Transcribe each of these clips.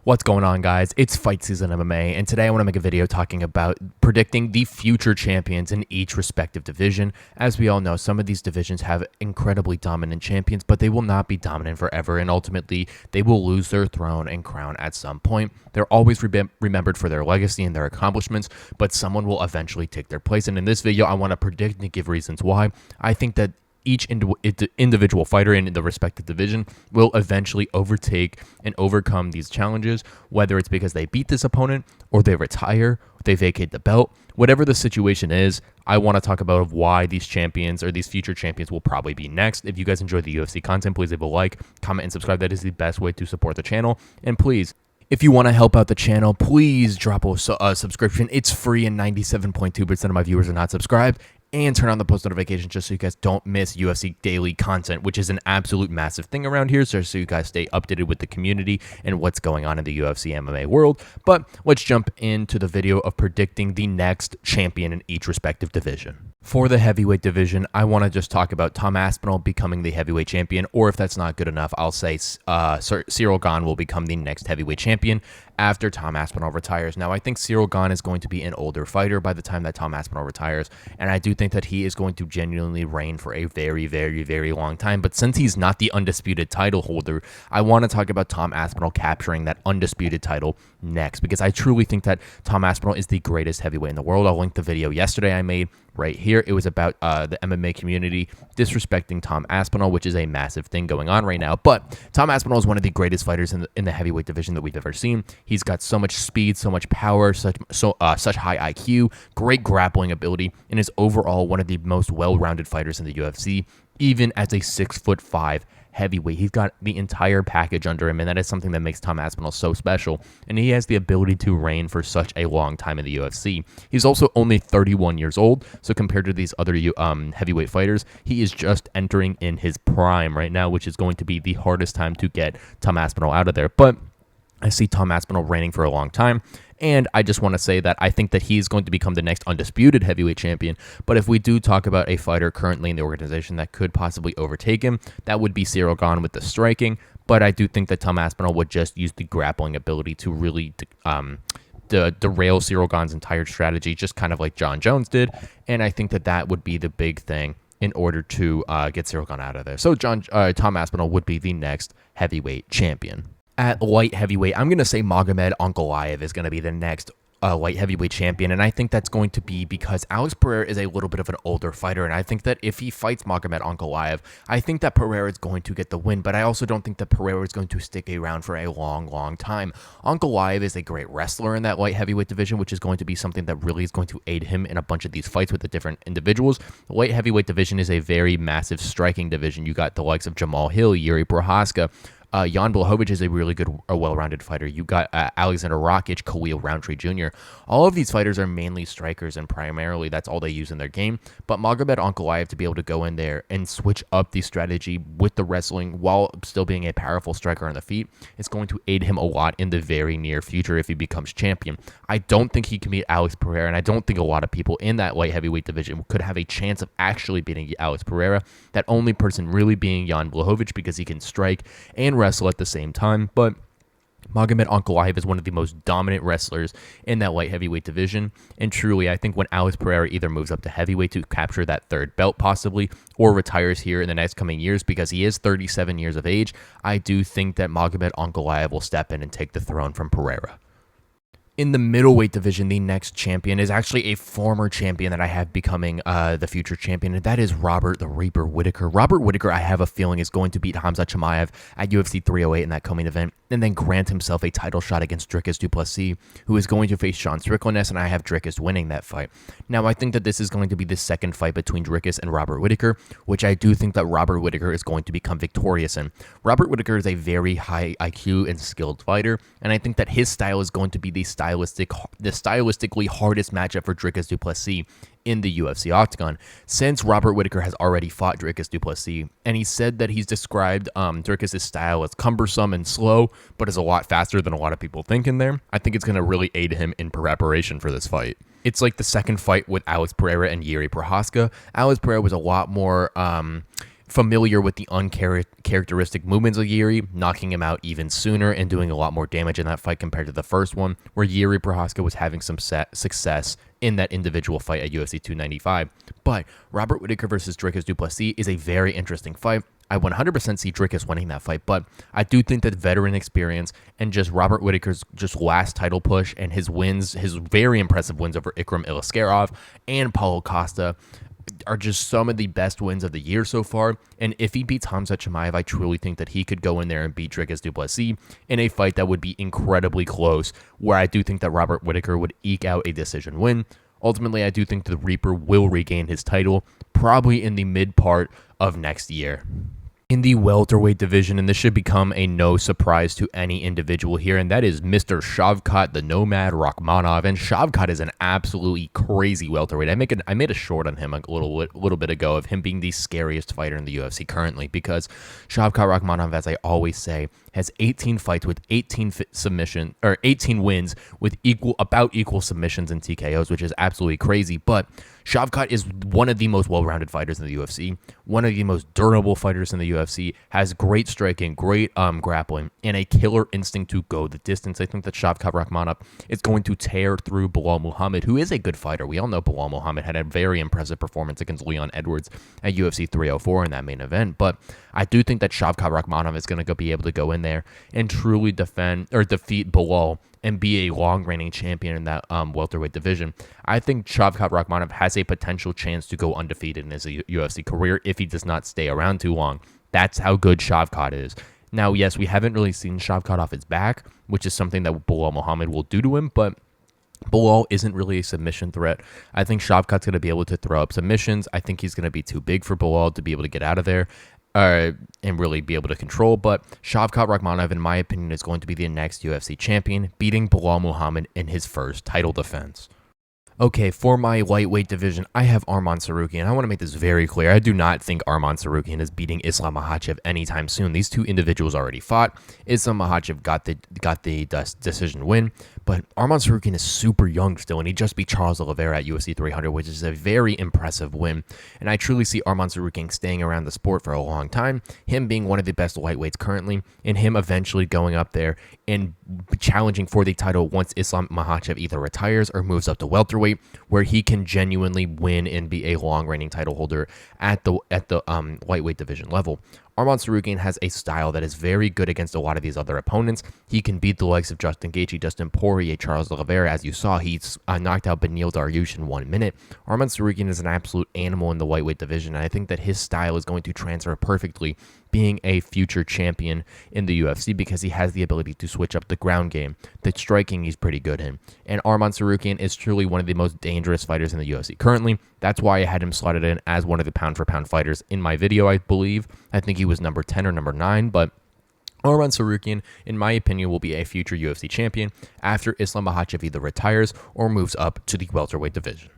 What's going on, guys? It's Fight Season MMA, and today I want to make a video talking about predicting the future champions in each respective division. As we all know, some of these divisions have incredibly dominant champions, but they will not be dominant forever, and ultimately, they will lose their throne and crown at some point. They're always remembered for their legacy and their accomplishments, but someone will eventually take their place, and in this video, I want to predict and give reasons why. I think that each individual fighter in the respective division will eventually overtake and overcome these challenges, whether it's because they beat this opponent or they retire, they vacate the belt. Whatever the situation is, I want to talk about why these champions or these future champions will probably be next. If you guys enjoy the UFC content, please leave a like, comment, and subscribe. That is the best way to support the channel. And please, if you want to help out the channel, please drop a subscription. It's free and 97.2% of my viewers are not subscribed. And turn on the post notifications just so you guys don't miss UFC daily content, which is an absolute massive thing around here, so you guys stay updated with the community and what's going on in the UFC MMA world. But let's jump into the video of predicting the next champion in each respective division. For the heavyweight division, I want to just talk about Tom Aspinall becoming the heavyweight champion, or if that's not good enough, I'll say Ciryl Gane will become the next heavyweight champion after Tom Aspinall retires. Now, I think Ciryl Gane is going to be an older fighter by the time that Tom Aspinall retires, and I do think that he is going to genuinely reign for a very, very, very long time. But since he's not the undisputed title holder, I want to talk about Tom Aspinall capturing that undisputed title next, because I truly think that Tom Aspinall is the greatest heavyweight in the world. I'll link the video yesterday I made right here. It was about the MMA community disrespecting Tom Aspinall, which is a massive thing going on right now. But Tom Aspinall is one of the greatest fighters in the heavyweight division that we've ever seen. He's got so much speed, so much power, such high IQ, great grappling ability, and is overall one of the most well-rounded fighters in the UFC, even as a 6'5" heavyweight. He's got the entire package under him, and that is something that makes Tom Aspinall so special, and he has the ability to reign for such a long time in the UFC. He's also only 31 years old, so compared to these other heavyweight fighters, he is just entering in his prime right now, which is going to be the hardest time to get Tom Aspinall out of there. But I see Tom Aspinall reigning for a long time, and I just want to say that I think that he's going to become the next undisputed heavyweight champion. But if we do talk about a fighter currently in the organization that could possibly overtake him, that would be Ciryl Gane with the striking. But I do think that Tom Aspinall would just use the grappling ability to really derail Ciryl Gane's entire strategy, just kind of like John Jones did. And I think that that would be the big thing in order to get Ciryl Gane out of there. So Tom Aspinall would be the next heavyweight champion. At light heavyweight, I'm going to say Magomed Ankalaev is going to be the next light heavyweight champion, and I think that's going to be because Alex Pereira is a little bit of an older fighter, and I think that if he fights Magomed Ankalaev, I think that Pereira is going to get the win, but I also don't think that Pereira is going to stick around for a long, long time. Ankalaev is a great wrestler in that light heavyweight division, which is going to be something that really is going to aid him in a bunch of these fights with the different individuals. The light heavyweight division is a very massive striking division. You got the likes of Jamal Hill, Yuri Prochazka, Jan Blachowicz is a really good, well-rounded fighter. You got Alexander Rakic, Khalil Roundtree Jr. All of these fighters are mainly strikers, and primarily that's all they use in their game. But Magomed Ankalaev, to be able to go in there and switch up the strategy with the wrestling while still being a powerful striker on the feet, is going to aid him a lot in the very near future if he becomes champion. I don't think he can beat Alex Pereira, and I don't think a lot of people in that light heavyweight division could have a chance of actually beating Alex Pereira. That only person really being Jan Blachowicz, because he can strike and wrestle at the same time. But Magomed Ankalaev is one of the most dominant wrestlers in that light heavyweight division, and truly I think when Alex Pereira either moves up to heavyweight to capture that third belt possibly, or retires here in the next coming years because he is 37 years of age, I do think that Magomed Ankalaev will step in and take the throne from Pereira. In the middleweight division, the next champion is actually a former champion that I have becoming the future champion, and that is Robert the Reaper Whittaker. Robert Whittaker, I have a feeling, is going to beat Khamzat Chimaev at UFC 308 in that co-main event, and then grant himself a title shot against Dricus du Plessis, who is going to face Sean Strickland, and I have Dricus winning that fight. Now, I think that this is going to be the second fight between Dricus and Robert Whittaker, which I do think that Robert Whittaker is going to become victorious in. Robert Whittaker is a very high IQ and skilled fighter, and I think that his style is going to be the stylistically hardest matchup for Dricus du Plessis in the UFC octagon, since Robert Whittaker has already fought Dricus du Plessis, and he said that he's described Dricus' style as cumbersome and slow, but is a lot faster than a lot of people think in there. I think it's going to really aid him in preparation for this fight. It's like the second fight with Alex Pereira and Yuri Prochazka. Alex Pereira was a lot more familiar with the uncharacteristic movements of Yuri, knocking him out even sooner and doing a lot more damage in that fight compared to the first one, where Yuri Prochazka was having some success in that individual fight at UFC 295. But Robert Whittaker versus Dricus Du Plessis is a very interesting fight. I 100% see Dricus winning that fight, but I do think that veteran experience and just Robert Whittaker's just last title push and his wins, his very impressive wins over Ikram Iliskerov and Paulo Costa, are just some of the best wins of the year so far. And if he beats Khamzat Chimaev, I truly think that he could go in there and beat Dricus Du Plessis in a fight that would be incredibly close, where I do think that Robert Whittaker would eke out a decision win. Ultimately, I do think the Reaper will regain his title probably in the mid part of next year. In the welterweight division, and this should become a no surprise to any individual here, and that is Mr. Shavkat the Nomad Rakhmonov. And Shavkat is an absolutely crazy welterweight. I made a short on him a little bit ago of him being the scariest fighter in the UFC currently, because Shavkat Rakhmonov, as I always say, has 18 fights with 18 wins with about equal submissions and TKOs, which is absolutely crazy. But Shavkat is one of the most well-rounded fighters in the UFC, one of the most durable fighters in the UFC, has great striking, great grappling, and a killer instinct to go the distance. I think that Shavkat Rakhmonov is going to tear through Belal Muhammad, who is a good fighter. We all know Belal Muhammad had a very impressive performance against Leon Edwards at UFC 304 in that main event, but I do think that Shavkat Rakhmonov is going to be able to go in there and truly defeat Belal and be a long-reigning champion in that welterweight division. I think Shavkat Rakhmonov has a potential chance to go undefeated in his UFC career if he does not stay around too long. That's how good Shavkat is. Now, yes, we haven't really seen Shavkat off his back, which is something that Belal Muhammad will do to him, but Belal isn't really a submission threat. I think Shavkat's going to be able to throw up submissions. I think he's going to be too big for Belal to be able to get out of there and really be able to control. But Shavkat Rakhmonov, in my opinion, is going to be the next UFC champion, beating Belal Muhammad in his first title defense. Okay, for my lightweight division, I have Arman Tsarukyan. I want to make this very clear. I do not think Arman Tsarukyan is beating Islam Makhachev anytime soon. These two individuals already fought. Islam Makhachev got the decision win, but Arman Tsarukyan is super young still, and he just beat Charles Oliveira at UFC 300, which is a very impressive win. And I truly see Arman Tsarukyan staying around the sport for a long time, him being one of the best lightweights currently, and him eventually going up there and challenging for the title once Islam Makhachev either retires or moves up to welterweight, where he can genuinely win and be a long-reigning title holder at the lightweight division level. Arman Tsarukyan has a style that is very good against a lot of these other opponents. He can beat the likes of Justin Gaethje, Dustin Poirier, Charles Oliveira. As you saw, he's knocked out Beneil Dariush in 1 minute. Arman Tsarukyan is an absolute animal in the lightweight division, and I think that his style is going to transfer perfectly being a future champion in the UFC, because he has the ability to switch up the ground game. The striking he's pretty good in. And Arman Tsarukyan is truly one of the most dangerous fighters in the UFC currently. That's why I had him slotted in as one of the pound-for-pound fighters in my video, I believe. I think he was number 10 or number 9, but Arman Tsarukyan, in my opinion, will be a future UFC champion after Islam Makhachev either retires or moves up to the welterweight division.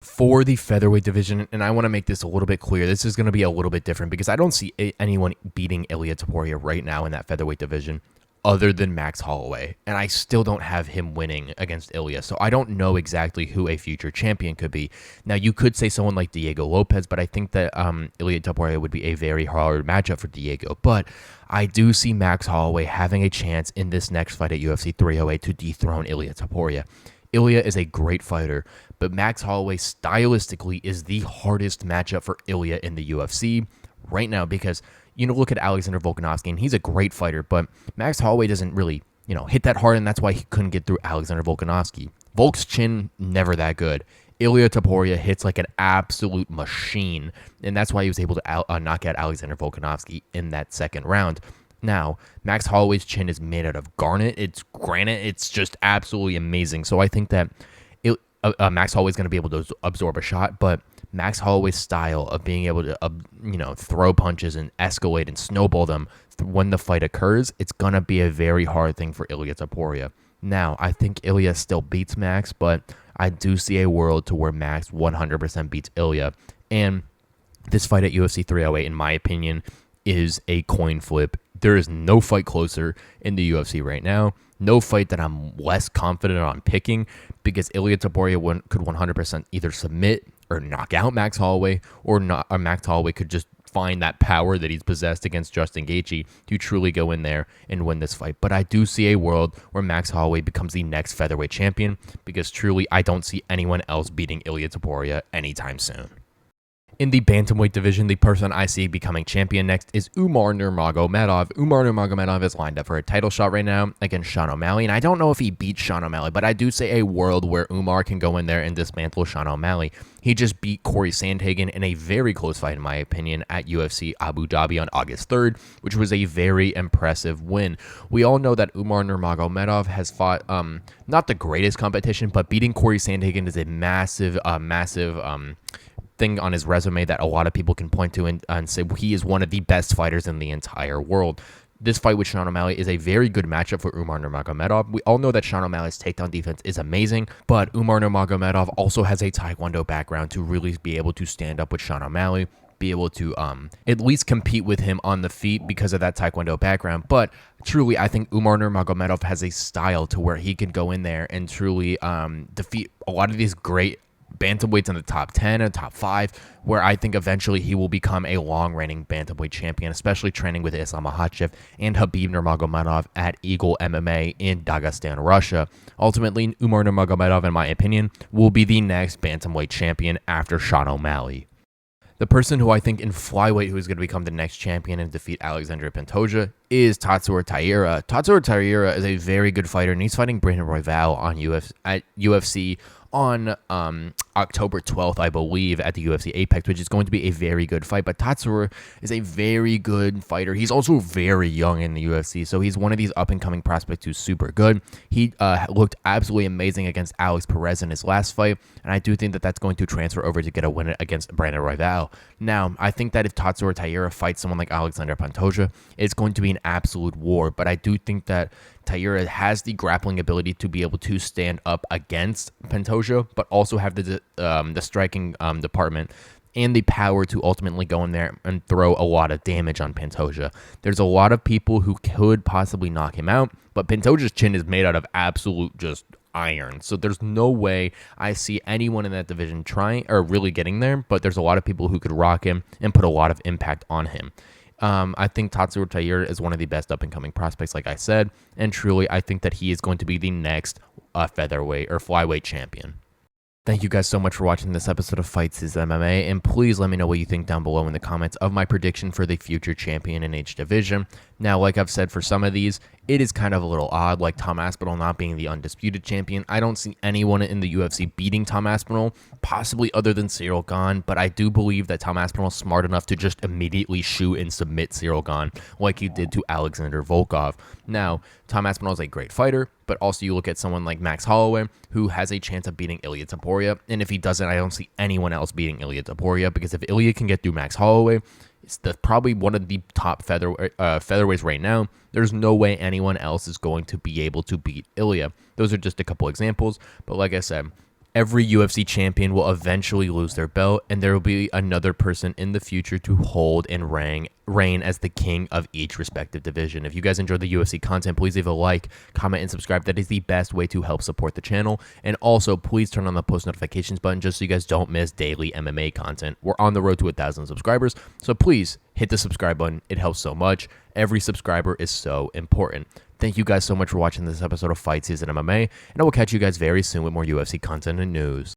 For the featherweight division, and I want to make this a little bit clear, this is going to be a little bit different because I don't see anyone beating Ilia Topuria right now in that featherweight division other than Max Holloway, and I still don't have him winning against Ilia, so I don't know exactly who a future champion could be. Now, you could say someone like Diego Lopez, but I think that Ilia Topuria would be a very hard matchup for Diego, but I do see Max Holloway having a chance in this next fight at UFC 308 to dethrone Ilia Topuria. Ilia is a great fighter, but Max Holloway stylistically is the hardest matchup for Ilia in the UFC right now, because look at Alexander Volkanovski, and he's a great fighter, but Max Holloway doesn't really, hit that hard, and that's why he couldn't get through Alexander Volkanovski. Volk's chin, never that good. Ilia Topuria hits like an absolute machine, and that's why he was able to knock out Alexander Volkanovski in that second round. Now, Max Holloway's chin is made out of garnet. It's granite. It's just absolutely amazing. So I think that Max Holloway's going to be able to absorb a shot, but Max Holloway's style of being able to, throw punches and escalate and snowball them when the fight occurs, it's going to be a very hard thing for Ilia Topuria. Now, I think Ilia still beats Max, but I do see a world to where Max 100% beats Ilia. And this fight at UFC 308, in my opinion, is a coin flip. There is no fight closer in the UFC right now. No fight that I'm less confident on picking, because Ilia Topuria could 100% either submit or knock out Max Holloway, or Max Holloway could just find that power that he's possessed against Justin Gaethje to truly go in there and win this fight. But I do see a world where Max Holloway becomes the next featherweight champion, because truly I don't see anyone else beating Ilia Topuria anytime soon. In the bantamweight division, the person I see becoming champion next is Umar Nurmagomedov. Umar Nurmagomedov is lined up for a title shot right now against Sean O'Malley, and I don't know if he beats Sean O'Malley, but I do see a world where Umar can go in there and dismantle Sean O'Malley. He just beat Corey Sandhagen in a very close fight, in my opinion, at UFC Abu Dhabi on August 3rd, which was a very impressive win. We all know that Umar Nurmagomedov has fought not the greatest competition, but beating Corey Sandhagen is a massive thing on his resume that a lot of people can point to and say he is one of the best fighters in the entire world. This fight with Sean O'Malley is a very good matchup for Umar Nurmagomedov. We all know that Sean O'Malley's takedown defense is amazing, but Umar Nurmagomedov also has a Taekwondo background to really be able to stand up with Sean O'Malley, be able to at least compete with him on the feet because of that Taekwondo background. But truly, I think Umar Nurmagomedov has a style to where he can go in there and truly defeat a lot of these great bantamweights in the top 10 and top 5, where I think eventually he will become a long-reigning bantamweight champion, especially training with Islam Makhachev and Khabib Nurmagomedov at Eagle MMA in Dagestan, Russia. Ultimately, Umar Nurmagomedov, in my opinion, will be the next bantamweight champion after Sean O'Malley. The person who I think in flyweight who is going to become the next champion and defeat Alexandre Pantoja is Tatsuro Taira. Tatsuro Taira is a very good fighter, and he's fighting Brandon Royval on UFC on October 12th, I believe, at the UFC Apex, which is going to be a very good fight. But Tatsuro is a very good fighter. He's also very young in the UFC, so he's one of these up-and-coming prospects who's super good. He looked absolutely amazing against Alex Perez in his last fight, and I do think that that's going to transfer over to get a win against Brandon Royval. Now, I think that if Tatsuro Taira fights someone like Alexander Pantoja, it's going to be an absolute war, but I do think that Taira has the grappling ability to be able to stand up against Pantoja, but also have the striking department and the power to ultimately go in there and throw a lot of damage on Pantoja. There's a lot of people who could possibly knock him out, but Pantoja's chin is made out of absolute just iron. So there's no way I see anyone in that division trying or really getting there, but there's a lot of people who could rock him and put a lot of impact on him. I think Tatsuro Taira is one of the best up-and-coming prospects, like I said, and truly, I think that he is going to be the next featherweight or flyweight champion. Thank you guys so much for watching this episode of Fights is MMA, and please let me know what you think down below in the comments of my prediction for the future champion in each division. Now, like I've said for some of these, it is kind of a little odd, like Tom Aspinall not being the undisputed champion. I don't see anyone in the UFC beating Tom Aspinall, possibly other than Cyril Gane, but I do believe that Tom Aspinall is smart enough to just immediately shoot and submit Cyril Gane like he did to Alexander Volkov. Now, Tom Aspinall is a great fighter, but also you look at someone like Max Holloway, who has a chance of beating Ilia Topuria, and if he doesn't, I don't see anyone else beating Ilia Topuria, because if Ilia can get through Max Holloway, it's probably one of the top featherweights right now. There's no way anyone else is going to be able to beat Ilia. Those are just a couple examples, but like I said, every UFC champion will eventually lose their belt, and there will be another person in the future to hold and reign as the king of each respective division. If you guys enjoyed the UFC content, please leave a like, comment, and subscribe. That is the best way to help support the channel. And also, please turn on the post notifications button just so you guys don't miss daily MMA content. We're on the road to 1,000 subscribers, so please hit the subscribe button. It helps so much. Every subscriber is so important. Thank you guys so much for watching this episode of Fight Season MMA, and I will catch you guys very soon with more UFC content and news.